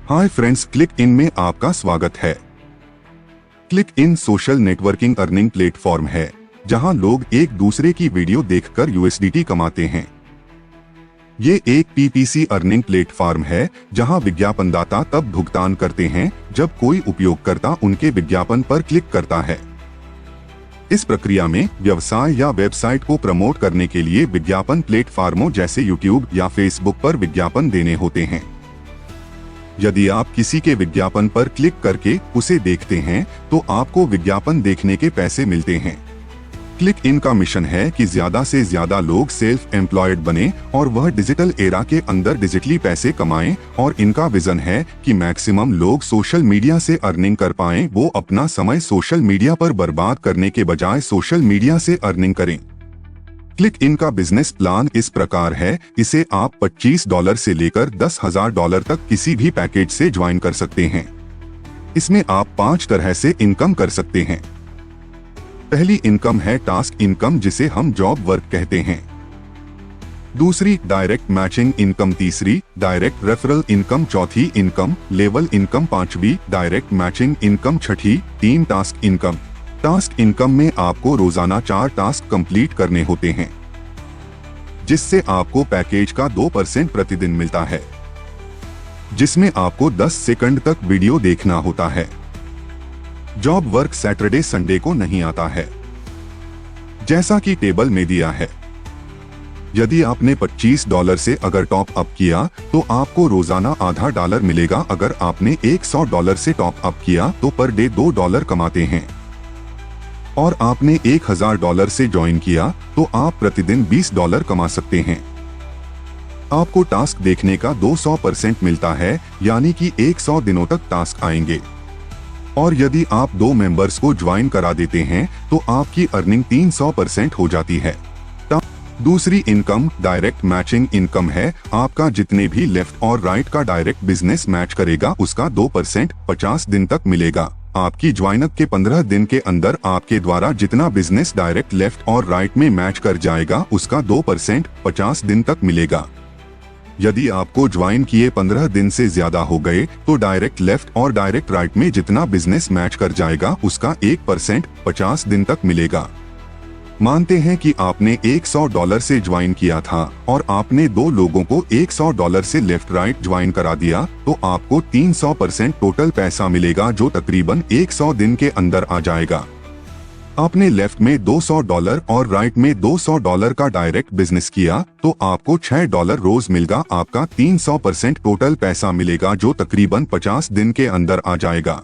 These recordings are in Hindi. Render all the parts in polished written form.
हाय फ्रेंड्स, क्लिक इन में आपका स्वागत है। क्लिक इन सोशल नेटवर्किंग अर्निंग प्लेटफॉर्म है जहां लोग एक दूसरे की वीडियो देखकर यूएसडीटी कमाते हैं। ये एक पीपीसी अर्निंग प्लेटफॉर्म है जहां विज्ञापनदाता तब भुगतान करते हैं जब कोई उपयोगकर्ता उनके विज्ञापन पर क्लिक करता है। इस प्रक्रिया में व्यवसाय या वेबसाइट को प्रमोट करने के लिए विज्ञापन प्लेटफॉर्मों जैसे यूट्यूब या फेसबुक पर विज्ञापन देने होते हैं। यदि आप किसी के विज्ञापन पर क्लिक करके उसे देखते हैं तो आपको विज्ञापन देखने के पैसे मिलते हैं। क्लिक इन का मिशन है कि ज्यादा से ज्यादा लोग सेल्फ एम्प्लॉयड बने और वह डिजिटल एरा के अंदर डिजिटली पैसे कमाएं, और इनका विजन है कि मैक्सिमम लोग सोशल मीडिया से अर्निंग कर पाएं। वो अपना समय सोशल मीडिया पर बर्बाद करने के बजाय सोशल मीडिया से अर्निंग करें। क्लिक इन का बिजनेस प्लान इस प्रकार है, इसे आप $25 से लेकर $10,000 तक किसी भी पैकेज से ज्वाइन कर सकते हैं। इसमें आप 5 तरह से इनकम कर सकते हैं। पहली इनकम है टास्क इनकम, जिसे हम जॉब वर्क कहते हैं। दूसरी डायरेक्ट मैचिंग इनकम, तीसरी डायरेक्ट रेफरल इनकम, चौथी इनकम लेवल इनकम, पांचवी डायरेक्ट मैचिंग इनकम, छठी team task income. Task income में आपको रोजाना 4 टास्क कंप्लीट करने होते हैं, जिससे आपको पैकेज का 2% प्रतिदिन मिलता है, जिसमें आपको 10 सेकंड तक वीडियो देखना होता है। जॉब वर्क सैटरडे संडे को नहीं आता है, जैसा कि टेबल में दिया है। यदि आपने $25 से अगर टॉप अप किया तो आपको रोजाना $0.5 मिलेगा। अगर आपने $100 से टॉप अप किया तो पर डे $2 कमाते हैं, और आपने $1,000 से ज्वाइन किया तो आप प्रतिदिन $20 कमा सकते हैं। आपको टास्क देखने का 200% मिलता है, यानी कि 100 दिनों तक टास्क आएंगे। और यदि आप 2 मेंबर्स को ज्वाइन करा देते हैं तो आपकी अर्निंग 300% हो जाती है। दूसरी इनकम डायरेक्ट मैचिंग इनकम है। आपका जितने भी लेफ्ट और राइट का डायरेक्ट बिजनेस मैच करेगा उसका 2% 50 दिन तक मिलेगा। आपकी ज्वाइनअप के 15 दिन के अंदर आपके द्वारा जितना बिजनेस डायरेक्ट लेफ्ट और राइट में मैच कर जाएगा उसका 2% 50 दिन तक मिलेगा। यदि आपको ज्वाइन किए 15 दिन से ज्यादा हो गए तो डायरेक्ट लेफ्ट और डायरेक्ट राइट में जितना बिजनेस मैच कर जाएगा उसका 1% 50 दिन तक मिलेगा। मानते हैं कि आपने $100 से ज्वाइन किया था और आपने 2 लोगों को $100 से लेफ्ट राइट ज्वाइन करा दिया, तो आपको 300% टोटल पैसा मिलेगा, जो तकरीबन 100 दिन के अंदर आ जाएगा। आपने लेफ्ट में $200 और राइट में $200 का डायरेक्ट बिजनेस किया तो आपको $6 रोज मिलेगा। आपका 300% टोटल पैसा मिलेगा, जो तकरीबन 50 दिन के अंदर आ जाएगा।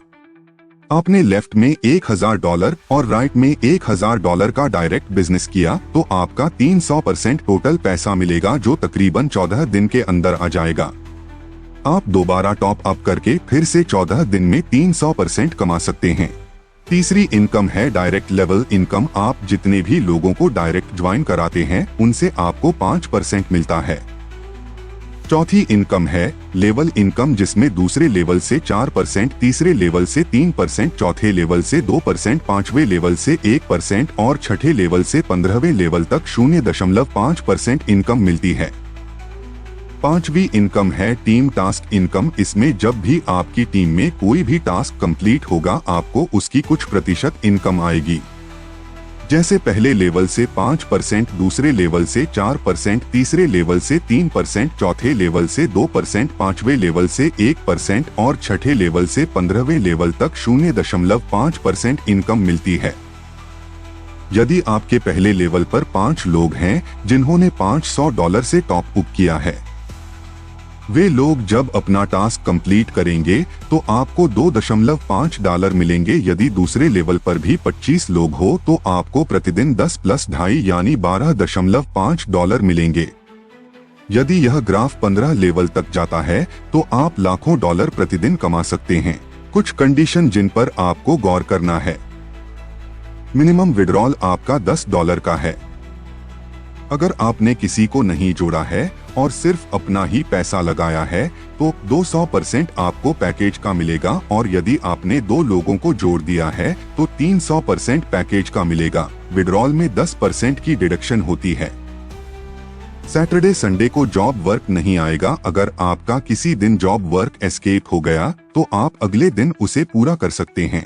आपने लेफ्ट में $1,000 और राइट में $1,000 का डायरेक्ट बिजनेस किया तो आपका 300% टोटल पैसा मिलेगा, जो तकरीबन 14 दिन के अंदर आ जाएगा। आप दोबारा टॉप अप करके फिर से 14 दिन में 300% कमा सकते हैं। तीसरी इनकम है डायरेक्ट लेवल इनकम। आप जितने भी लोगों को डायरेक्ट ज्वाइन कराते हैं उनसे आपको 5% मिलता है। चौथी इनकम है लेवल इनकम, जिसमें दूसरे लेवल से 4%, तीसरे लेवल से 3%, चौथे लेवल से 2%, पांचवें लेवल से 1% और छठे लेवल से 15वें लेवल तक 0.5% इनकम मिलती है। पांचवी इनकम है टीम टास्क इनकम। इसमें जब भी आपकी टीम में कोई भी टास्क कंप्लीट होगा आपको उसकी कुछ प्रतिशत इनकम आएगी। जैसे पहले लेवल से 5%, दूसरे लेवल से 4%, तीसरे लेवल से 3%, चौथे लेवल से 2%, पांचवें लेवल से 1% और छठे लेवल से 15वें लेवल तक 0.5% इनकम मिलती है। यदि आपके पहले लेवल पर 5 लोग हैं जिन्होंने $500 से टॉप अप किया है, वे लोग जब अपना टास्क कंप्लीट करेंगे तो आपको $2.5 मिलेंगे। यदि दूसरे लेवल पर भी 25 लोग हो तो आपको प्रतिदिन 10 + 2.5 यानी $12.5 मिलेंगे। यदि यह ग्राफ 15 लेवल तक जाता है तो आप लाखों डॉलर प्रतिदिन कमा सकते हैं। कुछ कंडीशन जिन पर आपको गौर करना है। मिनिमम विड्रॉल आपका $10 का है। अगर आपने किसी को नहीं जोड़ा है और सिर्फ अपना ही पैसा लगाया है तो 200% आपको पैकेज का मिलेगा, और यदि आपने 2 लोगों को जोड़ दिया है तो 300% पैकेज का मिलेगा। विड्रॉल में 10% की डिडक्शन होती है। सैटरडे संडे को जॉब वर्क नहीं आएगा। अगर आपका किसी दिन जॉब वर्क एस्केप हो गया तो आप अगले दिन उसे पूरा कर सकते हैं।